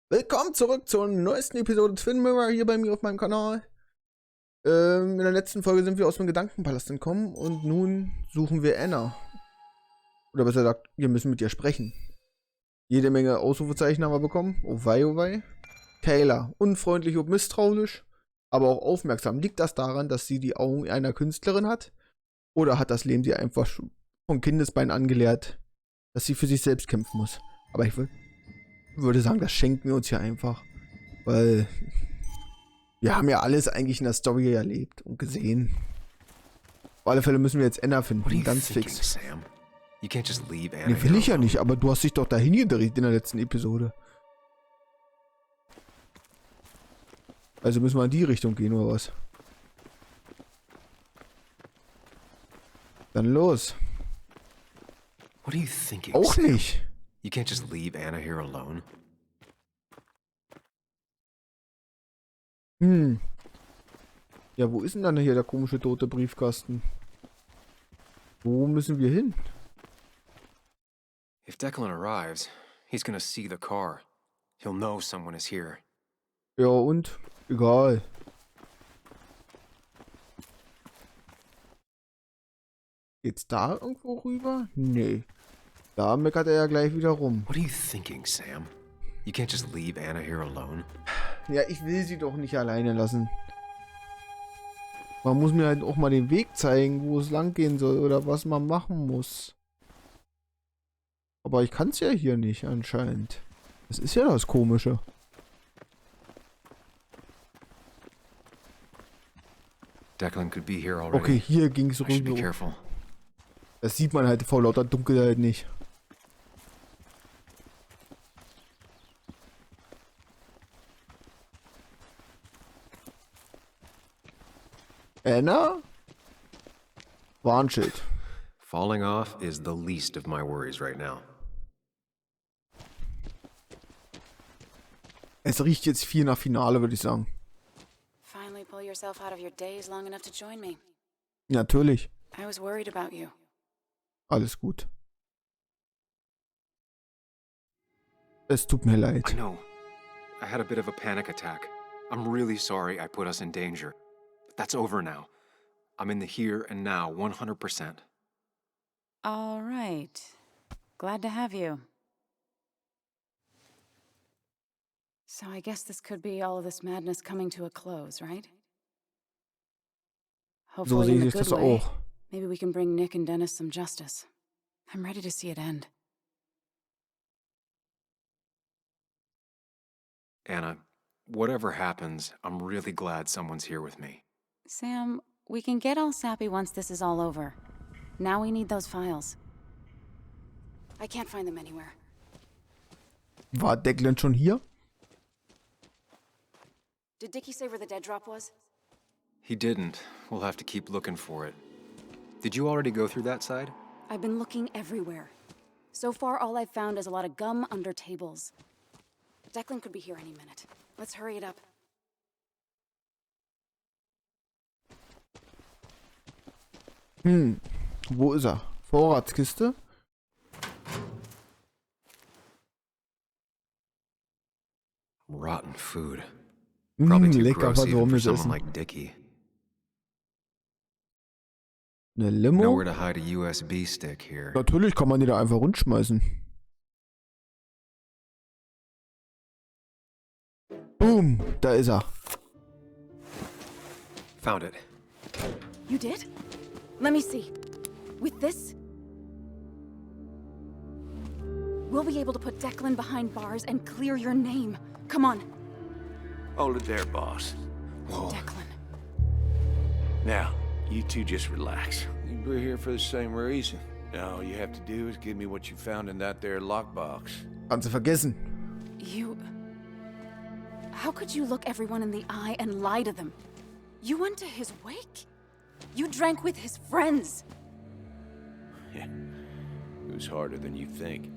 Willkommen zurück zur neuesten Episode Twin Mirror hier bei mir auf meinem Kanal. In der letzten Folge sind wir aus dem Gedankenpalast entkommen und nun suchen wir Anna. Oder besser gesagt, wir müssen mit ihr sprechen. Jede Menge Ausrufezeichen haben wir bekommen. Oh wei, oh wei. Taylor, unfreundlich und misstrauisch, aber auch aufmerksam. Liegt das daran, dass sie die Augen einer Künstlerin hat? Oder hat das Leben sie einfach schon von Kindesbein angelehrt, dass sie für sich selbst kämpfen muss? Aber ich würde sagen, das schenken wir uns hier einfach. Weil wir haben ja alles eigentlich in der Story erlebt und gesehen. Auf alle Fälle müssen wir jetzt Anna finden, ganz fix. Sam? You can't just leave Anna. Nee, will ich ja nicht, aber du hast dich doch dahin gedreht in der letzten Episode. Also müssen wir in die Richtung gehen, oder was? Dann los. What are you thinking? Auch Sam? nicht. You can't just leave Anna here alone. Ja, wo ist denn dann hier der komische tote Briefkasten? Wo müssen wir hin? If Declan arrives, he's gonna see the car. He'll know someone is here. Ja und? Egal. Geht's da irgendwo rüber? Nee. Da meckert er ja gleich wieder rum. What are you thinking, Sam? You can't just leave Anna here alone. Ja, ich will sie doch nicht alleine lassen. Man muss mir halt auch mal den Weg zeigen, wo es lang gehen soll oder was man machen muss. Aber ich kann es ja hier nicht anscheinend. Das ist ja das Komische. Declan could be here already. Okay, hier ging es I should be rüber. careful. Das sieht man halt vor lauter Dunkelheit nicht. Anna? Warnschild. Falling off is the least of my worries right now. Es riecht jetzt viel nach Finale, würde ich sagen. Finally pull yourself out of your daze long enough to join me. Natürlich. I was worried about you. Alles gut. Es tut mir I leid. know. I had a bit of a panic attack. I'm really sorry I put us in danger. But that's over now. I'm in the here and now 100%. All right. Glad to have you. So I guess this could be all of this madness coming to a close, right? So Hopefully sehe in a ich das good way. auch. Maybe we can bring Nick and Dennis some justice. I'm ready to see it end. Anna, whatever happens, I'm really glad someone's here with me. Sam, we can get all sappy once this is all over. Now we need those files. I can't find them anywhere. War Declan schon hier? Did Dickie say where the dead drop was? He didn't. We'll have to keep looking for it. Did you already go through that side? I've been looking everywhere. So far, all I've found is a lot of gum under tables. Declan could be here any minute. Let's hurry it up. Wo ist er? Vorratskiste? Rotten food. Probably too Lecker gross even for verdorbenes someone Essen. like Dickie. Eine Limo? Nowhere to hide a USB stick here. Natürlich kann man die da einfach rundschmeißen. Boom, da ist er. Found it. You did? Let me see. With this, we'll be able to put Declan behind bars and clear your name. Come on, Hold it there, boss. Whoa. Declan. Now, you two just relax. We're here for the same reason. Now, all you have to do is give me what you found in that there lockbox. Kannst du vergessen. You... How could you look everyone in the eye and lie to them? You went to his wake? You drank with his friends. It was harder than you think.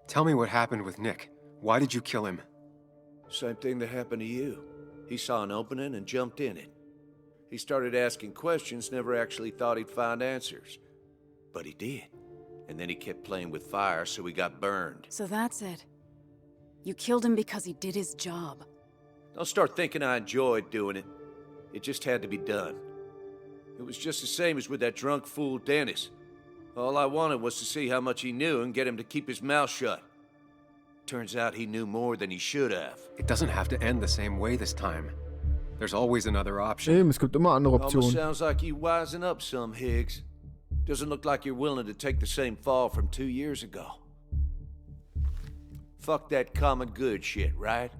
Tell me what happened with Nick. Why did you kill him? Same thing that happened to you. He saw an opening and jumped in it. He started asking questions, never actually thought he'd find answers. But he did. And then he kept playing with fire, so he got burned. So that's it. You killed him because he did his job. Don't start thinking I enjoyed doing it. It just had to be done. It was just the same as with that drunk fool Dennis. All I wanted was to see how much he knew and get him to keep his mouth shut. Turns out he knew more than he should have. It doesn't have to end the same way this time. There's always another option. Eben, es gibt immer andere Almost Optionen. sounds like you wising up some, Higgs. Doesn't look like you're willing to take the same fall from 2 years ago. Fuck that common good shit, right?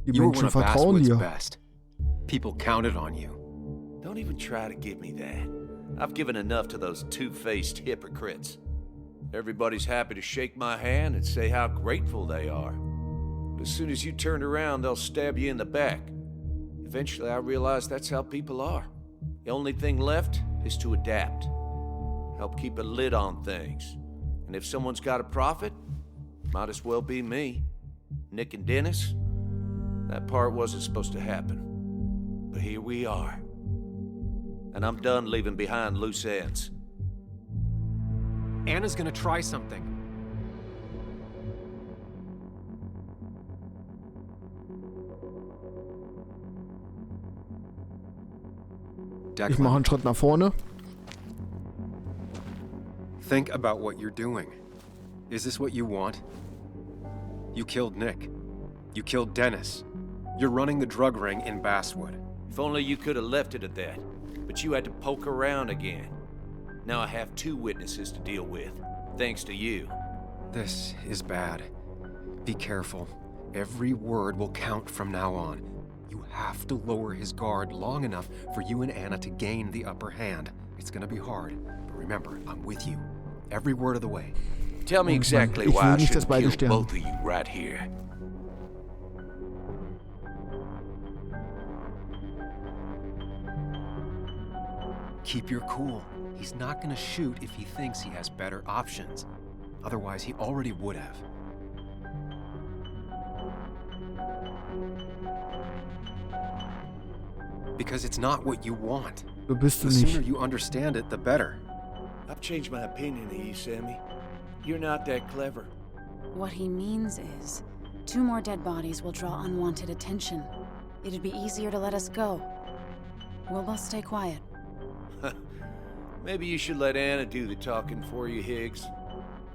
Die You were one Menschen of vertrauen Basswood's dir. best. People counted on you. Don't even try to give me that. I've given enough to those two-faced hypocrites. Everybody's happy to shake my hand and say how grateful they are. But as soon as you turn around, they'll stab you in the back. Eventually, I realized that's how people are. The only thing left is to adapt. Help keep a lid on things. And if someone's got a profit, might as well be me. Nick and Dennis, that part wasn't supposed to happen. But here we are. And I'm done leaving behind loose ends. Anna's gonna try something. Ich mache einen Schritt nach vorne. Think about what you're doing. Is this what you want? You killed Nick. You killed Dennis. You're running the drug ring in Basswood. If only you could have left it at that. But you had to poke around again. Now I have 2 witnesses to deal with, thanks to you. This is bad. Be careful. Every word will count from now on. You have to lower his guard long enough for you and Anna to gain the upper hand. It's gonna be hard, but remember, I'm with you. Every word of the way. Tell me exactly Ich will why I nicht, should dass beide kill sterben. both of you right here. Keep your cool. He's not gonna shoot if he thinks he has better options. Otherwise, he already would have. Because it's not what you want. So bist du The sooner nicht. you understand it, the better. I've changed my opinion of you, Sammy. You're not that clever. What he means is, 2 more dead bodies will draw unwanted attention. It'd be easier to let us go. We'll both stay quiet. Maybe you should let Anna do the talking for you, Higgs.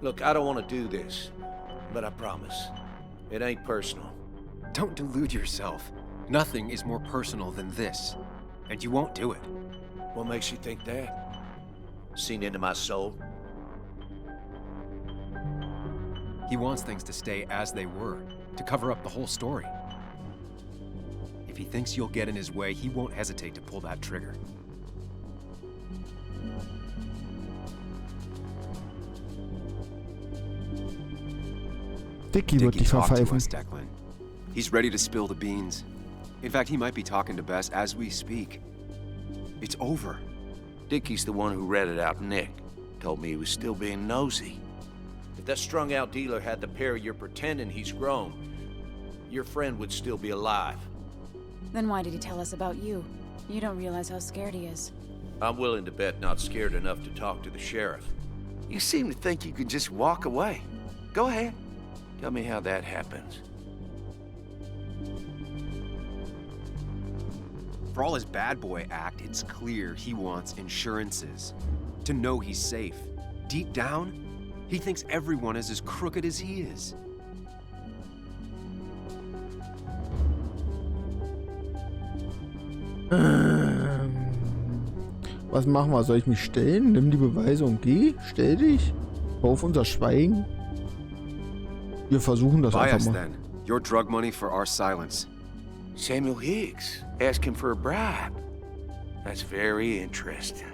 Look, I don't want to do this, but I promise, it ain't personal. Don't delude yourself. Nothing is more personal than this. And you won't do it. What makes you think that? Seen into my soul? He wants things to stay as they were, to cover up the whole story. If he thinks you'll get in his way, he won't hesitate to pull that trigger. Dicky wird dich talked to verpfeifen. us, Declan. He's ready to spill the beans. In fact, he might be talking to Bess as we speak. It's over. Dickie's the one who ratted out Nick. Told me he was still being nosy. If that strung-out dealer had the pair you're pretending he's grown, your friend would still be alive. Then why did he tell us about you? You don't realize how scared he is. I'm willing to bet not scared enough to talk to the sheriff. You seem to think you can just walk away. Go ahead. Tell me how that happens. For all his bad boy act, it's clear he wants insurances. To know he's safe. Deep down, he thinks everyone is as crooked as he is. Was machen wir? Soll ich mich stellen? Nimm die Beweise und geh? Stell dich? Auf unser Schweigen? Wir versuchen das Buy einfach us mal. then. Your drug money for our silence. Samuel Higgs, asking for a bribe. That's very interesting.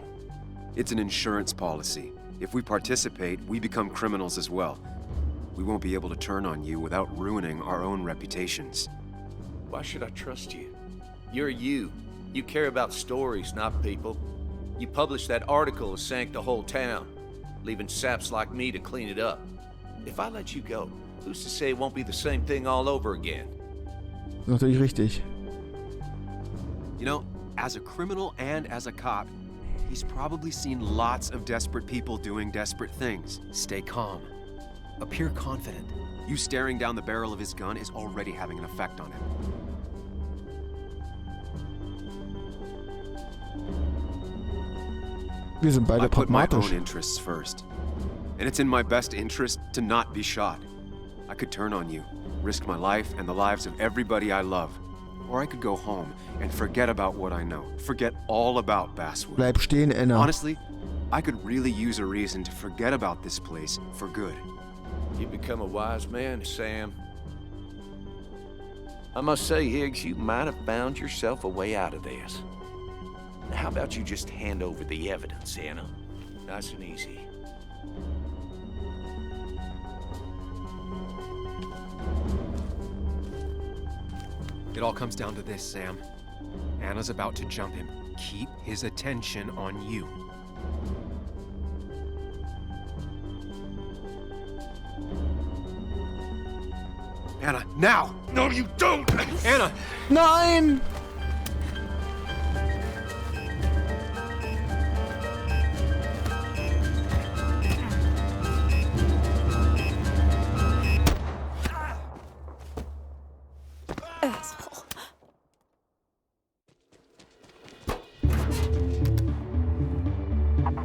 It's an insurance policy. If we participate, we become criminals as well. We won't be able to turn on you without ruining our own reputations. Why should I trust you? You're you. You care about stories, not people. You published that article that sank the whole town, leaving saps like me to clean it up. If I let you go, who's to say it won't be the same thing all over again? Das ist natürlich richtig. You know, as a criminal and as a cop, he's probably seen lots of desperate people doing desperate things. Stay calm. Appear confident. You staring down the barrel of his gun is already having an effect on him. Wir sind beide I put my own pragmatisch. interests first. And it's in my best interest to not be shot. I could turn on you, risk my life and the lives of everybody I love. Or I could go home and forget about what I know. Forget all about Basswood. Bleib stehen, Anna. Honestly, I could really use a reason to forget about this place for good. You become a wise man, Sam. I must say, Higgs, you might have found yourself a way out of this. How about you just hand over the evidence, Anna? Nice and easy. It all comes down to this, Sam. Anna's about to jump him. Keep his attention on you. Anna, now! No, you don't! Anna! Nein! Asshole.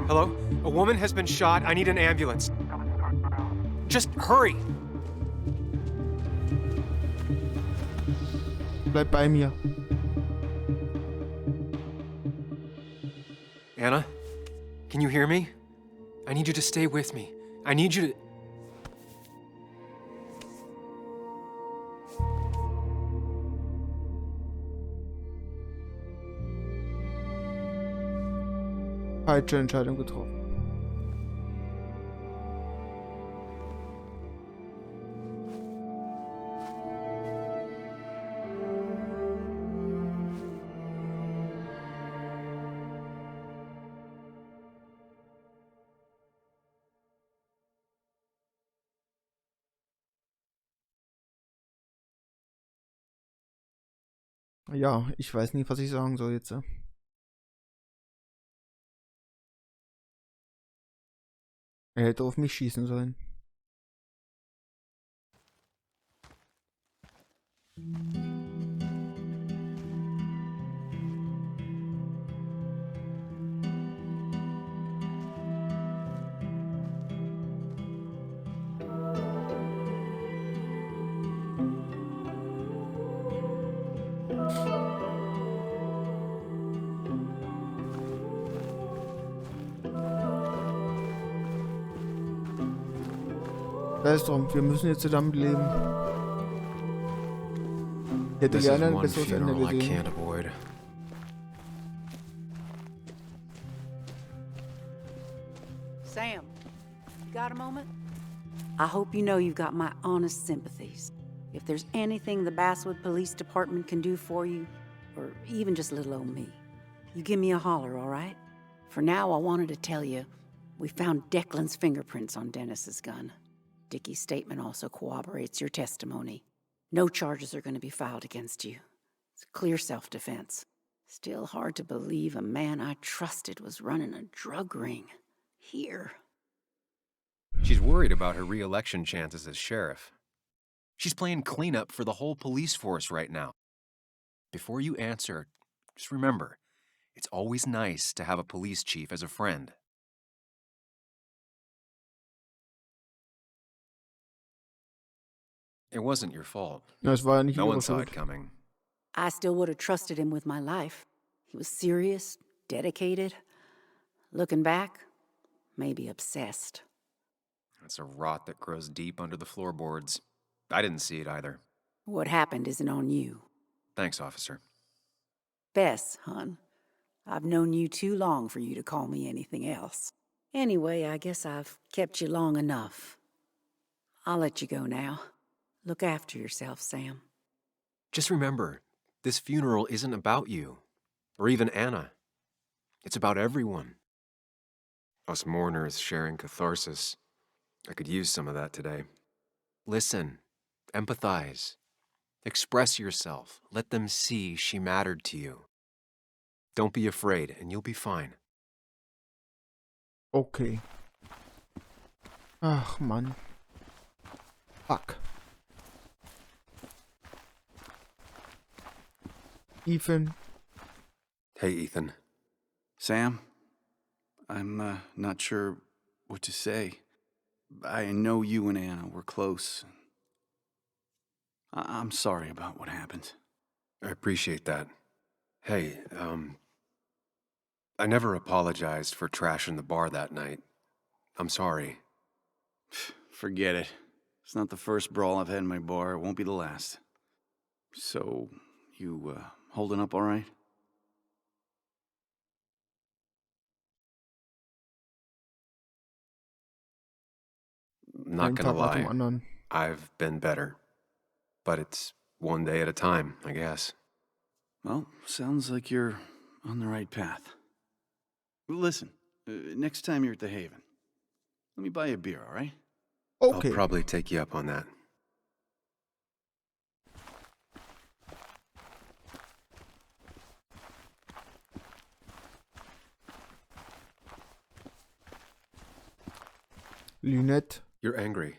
Hello? A woman has been shot. I need an ambulance. Just hurry! Bleib bei mir. Anna? Can you hear me? I need you to stay with me. I need you to... Falsche Entscheidung getroffen. Ja, ich weiß nicht, was ich sagen soll jetzt. Er hätte auf mich schießen sollen. Da ist drum, wir müssen jetzt zusammenleben. Ich hätte This is gerne ein one besseres Ende funeral I gesehen. can't avoid. Sam, you got a moment? I hope you know you've got my honest sympathies. If there's anything the Basswood Police Department can do for you, or even just little old me, you give me a holler, all right? For now, I wanted to tell you, we found Declan's fingerprints on Dennis's gun. Dickie's statement also corroborates your testimony. No charges are going to be filed against you. It's clear self-defense. Still hard to believe a man I trusted was running a drug ring. Here. She's worried about her re-election chances as sheriff. She's playing cleanup for the whole police force right now. Before you answer, just remember, it's always nice to have a police chief as a friend. It wasn't your fault. Ja, es war ja nicht No ihre one saw Schuld. it coming. I still would have trusted him with my life. He was serious, dedicated. Looking back, maybe obsessed. It's a rot that grows deep under the floorboards. I didn't see it either. What happened isn't on you. Thanks, officer. Bess, hun, I've known you too long for you to call me anything else. Anyway, I guess I've kept you long enough. I'll let you go now. Look after yourself, Sam. Just remember, this funeral isn't about you, or even Anna. It's about everyone. Us mourners sharing catharsis. I could use some of that today. Listen, empathize. Express yourself. Let them see she mattered to you. Don't be afraid, and you'll be fine. Okay. Ach, Mann. Fuck. Ethan. Hey, Ethan. Sam, I'm not sure what to say. I know you and Anna were close. I'm sorry about what happened. I appreciate that. Hey, I never apologized for trashing the bar that night. I'm sorry. Forget it. It's not the first brawl I've had in my bar. It won't be the last. So, you holding up all right? Not Ein gonna Tag nach dem lie, anderen. I've been better. But it's one day at a time, I guess. Well, sounds like you're on the right path. Listen, next time you're at the Haven, let me buy you a beer, all right? I'll Okay. probably take you up on that. Lynette. You're angry.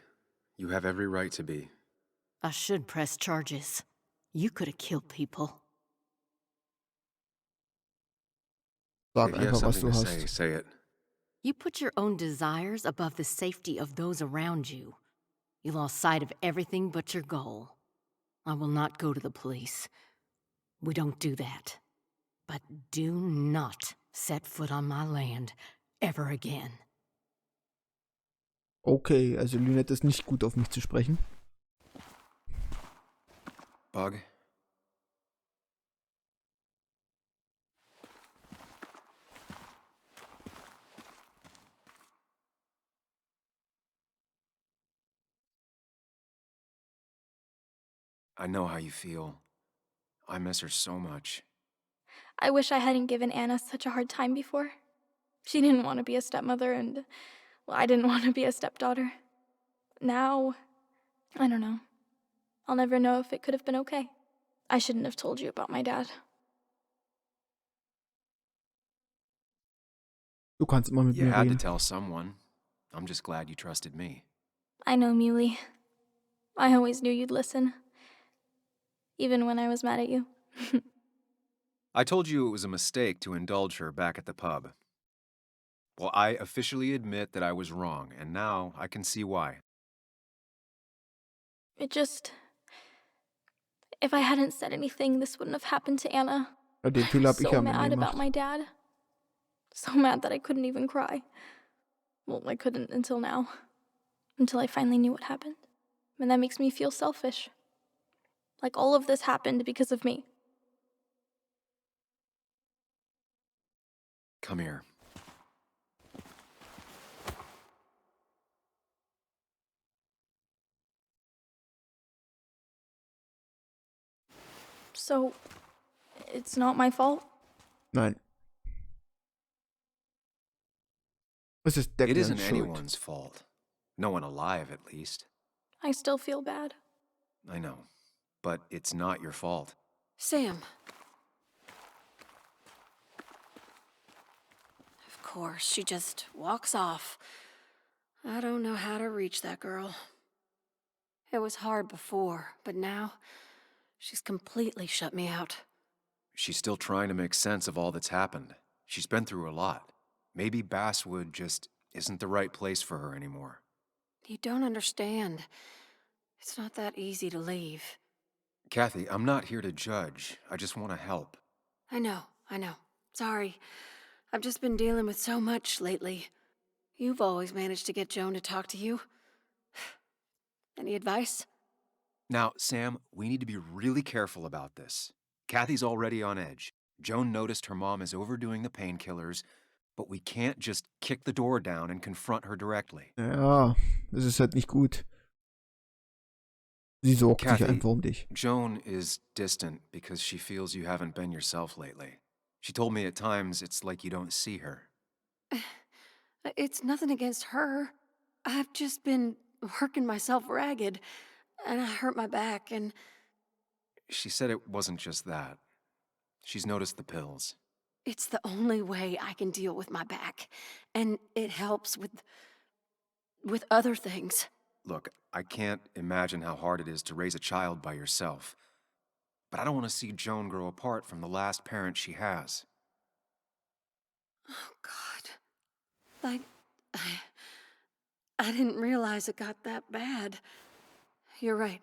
You have every right to be. I should press charges. You could have killed people. Sag If you have einfach, was something du to say, hast. say it. You put your own desires above the safety of those around you. You lost sight of everything but your goal. I will not go to the police. We don't do that. But do not set foot on my land ever again. Okay, also Lynette ist nicht gut auf mich zu sprechen. Bug? I know how you feel. I miss her so much. I wish I hadn't given Anna such a hard time before. She didn't want to be a stepmother, and, well, I didn't want to be a stepdaughter. Now, I don't know. I'll never know if it could have been okay. I shouldn't have told you about my dad. Du kannst immer mit You mir had to reden. tell someone. I'm just glad you trusted me. I know, Muley. I always knew you'd listen. Even when I was mad at you. I told you it was a mistake to indulge her back at the pub. Well, I officially admit that I was wrong, and now I can see why. It just... If I hadn't said anything, this wouldn't have happened to Anna. Ja, den Fehler I'm habe ich so ja mit mad mir about gemacht. my dad. So mad that I couldn't even cry. Well, I couldn't until now. Until I finally knew what happened. And that makes me feel selfish. Like all of this happened because of me. Come here. So, it's not my fault? Nein. Es ist It Declan's isn't Schuld. anyone's fault. No one alive, at least. I still feel bad. I know. But it's not your fault. Sam. Of course, she just walks off. I don't know how to reach that girl. It was hard before, but now she's completely shut me out. She's still trying to make sense of all that's happened. She's been through a lot. Maybe Basswood just isn't the right place for her anymore. You don't understand. It's not that easy to leave. Kathy, I'm not here to judge. I just want to help. I know. Sorry. I've just been dealing with so much lately. You've always managed to get Joan to talk to you. Any advice? Now, Sam, we need to be really careful about this. Kathy's already on edge. Joan noticed her mom is overdoing the painkillers, but we can't just kick the door down and confront her directly. Ja, das ist halt nicht gut. Sie sorgt sich Kathy, einfach um dich. Joan is distant because she feels you haven't been yourself lately. She told me at times it's like you don't see her. It's nothing against her. I've just been working myself ragged, and I hurt my back, and She said it wasn't just that. She's noticed the pills. It's the only way I can deal with my back. And it helps with other things. Look, I can't imagine how hard it is to raise a child by yourself. But I don't want to see Joan grow apart from the last parent she has. Oh, God. I didn't realize it got that bad. You're right.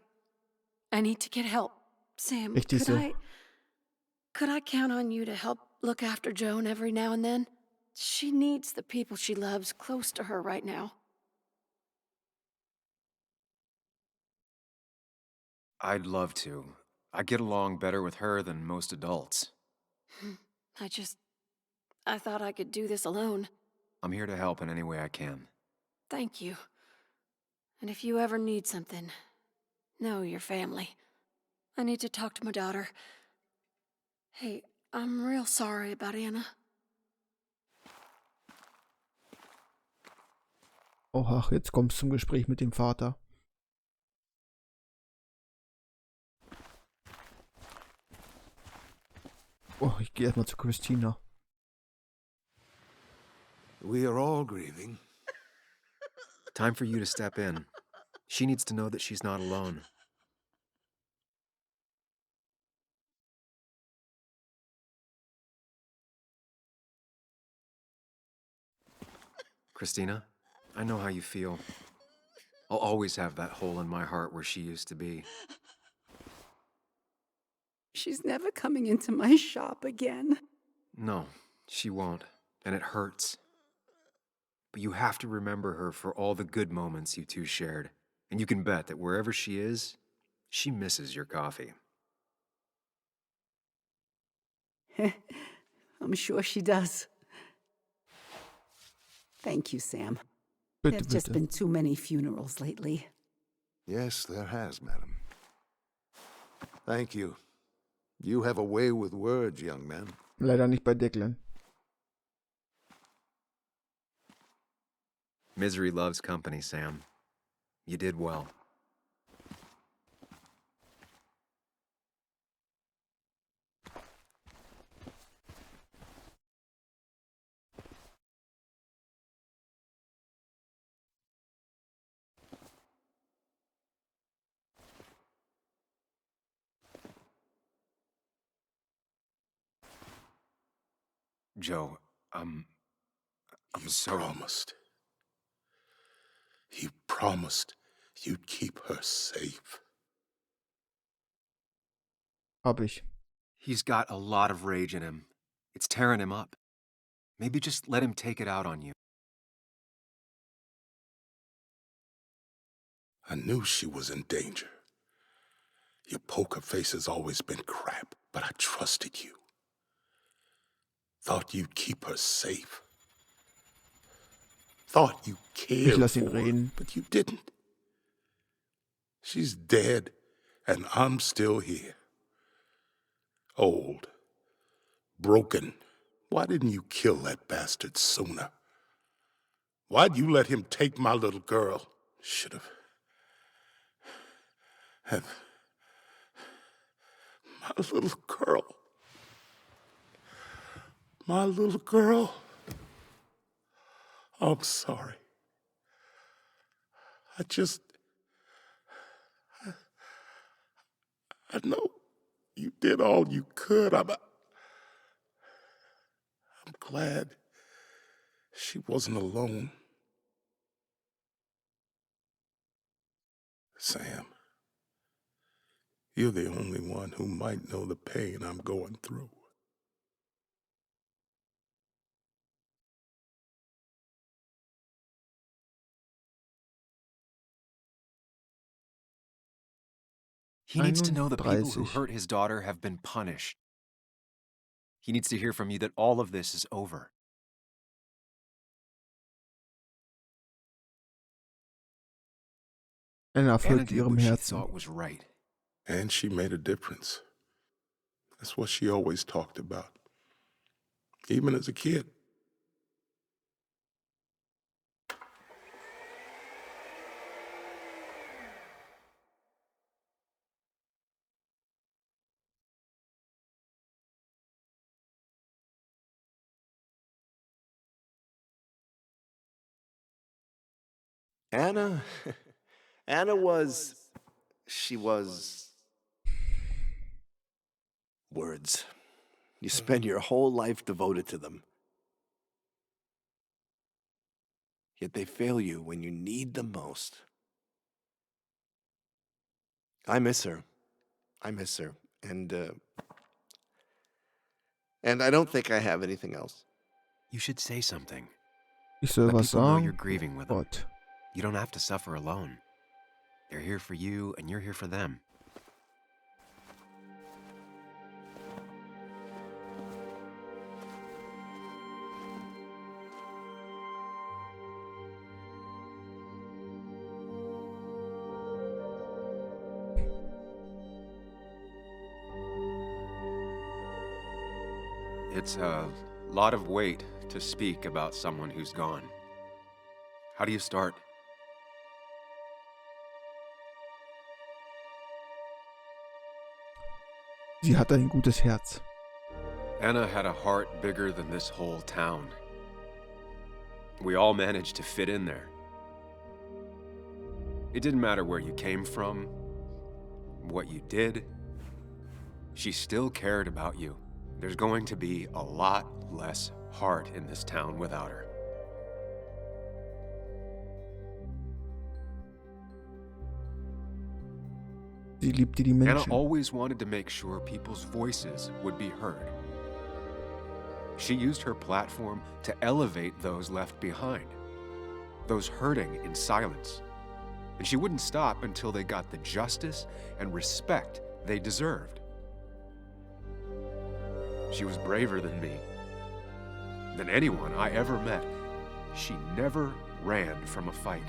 I need to get help. Sam, Richtig so. could I count on you to help look after Joan every now and then? She needs the people she loves close to her right now. I'd love to. I get along better with her than most adults. I thought I could do this alone. I'm here to help in any way I can. Thank you. And if you ever need something, know your family. I need to talk to my daughter. Hey, I'm real sorry about Anna. Oha, jetzt kommst du zum Gespräch mit dem Vater. Oh, ich gehe erstmal zu Christina. We are all grieving. Time for you to step in. She needs to know that she's not alone. Christina, I know how you feel. I'll always have that hole in my heart where she used to be. She's never coming into my shop again. No, she won't, and it hurts. But you have to remember her for all the good moments you two shared. And you can bet that wherever she is, she misses your coffee. I'm sure she does. Thank you, Sam. Bitte, There's just bitte. been too many funerals lately. Yes, there has, madam. Thank you. You have a way with words, young man. Leider nicht bei Declan. Misery loves company, Sam. You did well. Joe, I'm sorry. Promised. You promised you'd keep her safe. Hab ich. He's got a lot of rage in him. It's tearing him up. Maybe just let him take it out on you. I knew she was in danger. Your poker face has always been crap, but I trusted you. Thought you'd keep her safe. Thought you Ich cared lass for ihn her, reden. but you didn't. She's dead, and I'm still here. Old. Broken. Why didn't you kill that bastard sooner? Why'd you let him take my little girl? Should have my little girl. My little girl. I'm sorry. I know you did all you could. I'm glad she wasn't alone. Sam, you're the only one who might know the pain I'm going through. He needs to know the people who 31. hurt his daughter have been punished. He needs to hear from you that all of this is over. Anna Anna folgt did ihrem what she Herzen. thought was right. And she made a difference. That's what she always talked about. Even as a kid. Anna? Anna was... She was... Words. You spend your whole life devoted to them. Yet they fail you when you need them most. I miss her. I miss her. And I don't think I have anything else. You should say something. Ich soll Let was people know sagen? you're grieving with them. Gott. You don't have to suffer alone. They're here for you, and you're here for them. It's a lot of weight to speak about someone who's gone. How do you start? Sie hat ein gutes Herz. Anna had a heart bigger than this whole town. We all managed to fit in there. It didn't matter where you came from, what you did. She still cared about you. There's going to be a lot less heart in this town without her. Sie liebte die Anna Menschen. always wanted to make sure people's voices would be heard. She used her platform to elevate those left behind, those hurting in silence. And she wouldn't stop until they got the justice and respect they deserved. She was braver than me, than anyone I ever met. She never ran from a fight.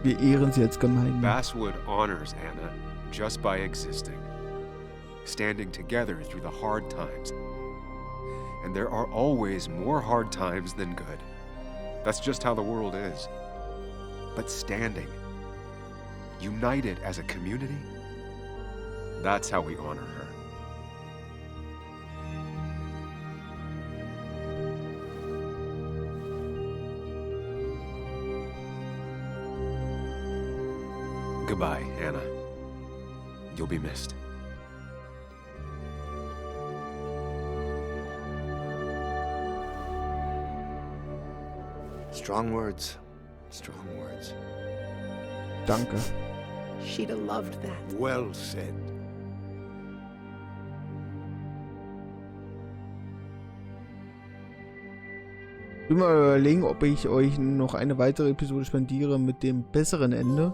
Wir ehren sie als Gemeinde. Basswood honors Anna just by existing, standing together through the hard times. And there are always more hard times than good. That's just how the world is. But standing, united as a community, that's how we honor her. Goodbye, Anna. You'll be missed. Strong words. Strong words. Danke. She'd have loved that. Well said. Ich will mal überlegen, ob ich euch noch eine weitere Episode spendiere mit dem besseren Ende.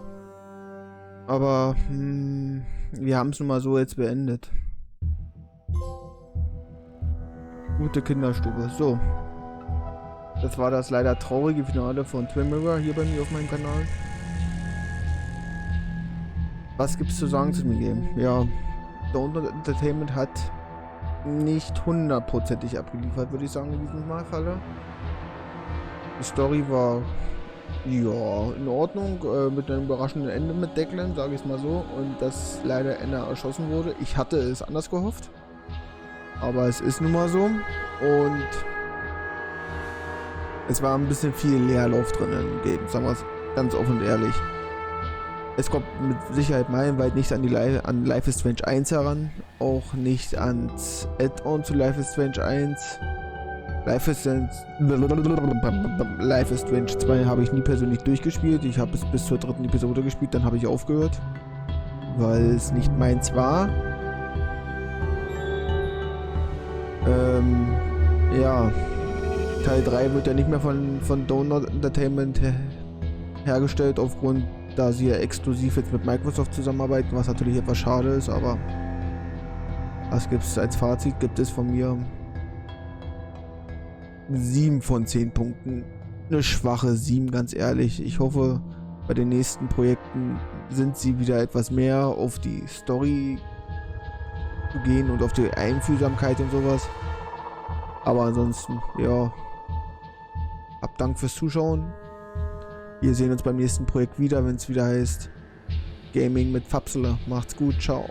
Aber wir haben es nun mal so jetzt beendet. Gute Kinderstube. So. Das war das leider traurige Finale von Twin Mirror hier bei mir auf meinem Kanal. Was gibt's zu sagen zu dem Game? Ja, Don't Entertainment hat nicht hundertprozentig abgeliefert, würde ich sagen, in diesem Falle. Die Story war ja in Ordnung, mit einem überraschenden Ende mit Declan, sage ich es mal so, und dass leider Anna erschossen wurde. Ich hatte es anders gehofft, aber es ist nun mal so, und es war ein bisschen viel Leerlauf drin im Game, sagen wir es ganz offen und ehrlich. Es kommt mit Sicherheit meilenweit nicht an Life is Strange 1 heran, auch nicht ans Add-on zu Life is Strange 1. Life is Strange 2 habe ich nie persönlich durchgespielt. Ich habe es bis zur 3. Episode gespielt, dann habe ich aufgehört, weil es nicht meins war. Ja, Teil 3 wird ja nicht mehr von Don't Entertainment hergestellt, da sie ja exklusiv jetzt mit Microsoft zusammenarbeiten, was natürlich etwas schade ist, aber was gibt's als Fazit? Gibt es von mir 7 von 10 Punkten. Eine schwache 7, ganz ehrlich. Ich hoffe, bei den nächsten Projekten sind sie wieder etwas mehr auf die Story zu gehen und auf die Einfühlsamkeit und sowas. Aber ansonsten, ja. Dank fürs Zuschauen. Wir sehen uns beim nächsten Projekt wieder, wenn es wieder heißt Gaming mit Fabsele. Macht's gut, ciao.